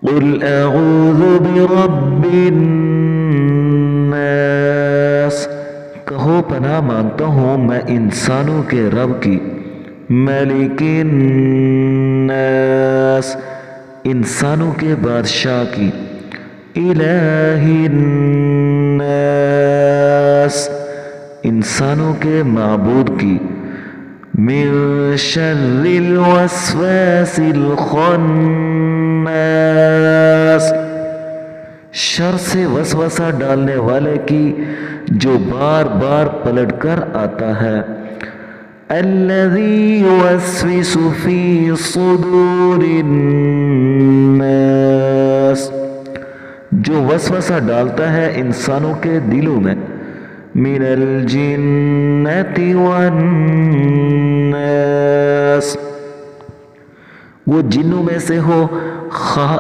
قل اعوذ برب الناس، کہو پناہ مانگتا ہوں میں انسانوں کے رب کی، ملک الناس انسانوں کے بادشاہ کی، الہ الناس انسانوں کے معبود کی، من شر الوسواس الخناس شر سے وسوسہ ڈالنے والے کی جو بار بار پلٹ کر آتا ہے، الذی یوسوس فی صدور الناس جو وسوسہ ڈالتا ہے انسانوں کے دلوں میں، من الجنۃ والناس وہ جنوں میں سے ہو خواہ